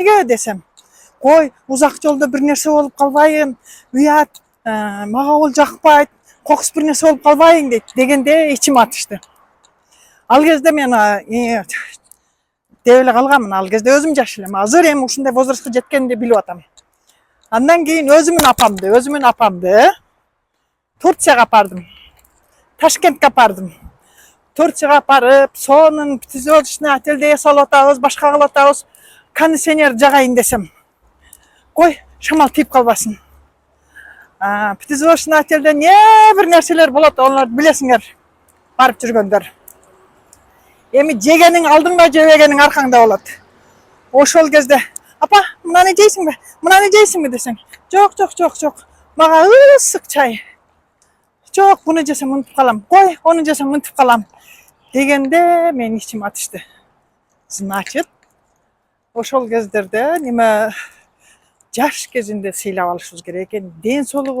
Неге десем, қой, ұзақ жолда бір нәрсе болып қалбайын, ұят, маға ол жақпайды, қоқыс бір нәрсе болып қалбайын дегенде içim atıştı. Ал кезде мен деп эле калганмын, ал кезде өзүм жаш элем. Азыр эми ушундай возрастка жеткенде билип атам. Андан кийин өзүмүн апамды Турцияга апардым. Ташкентке апардым. Турцияга апарып, сонун пятизвездочный отельде эс алып атабыз, башка кылып атабыз. Кондиционер жагайын десем, кой, шамал тийип калбасын. Пятизвездочный отельде не бир нерселер болот, оларды билесиңер, барып жүргөндөр. Эми жегениң алдыңда, жебегениң аркаңда болот. Ошол кезде, апа, мынаны жейсиңби десең, жок, мага ысык чай. Жок, буну жесем унутуп калам. Кой, ону жесем унутуп калам. Дегенде мен içim atıştı. Значит, ошол кездерде неме жаш кезинде сыйлап алышыбыз керек экен. Ден соолугу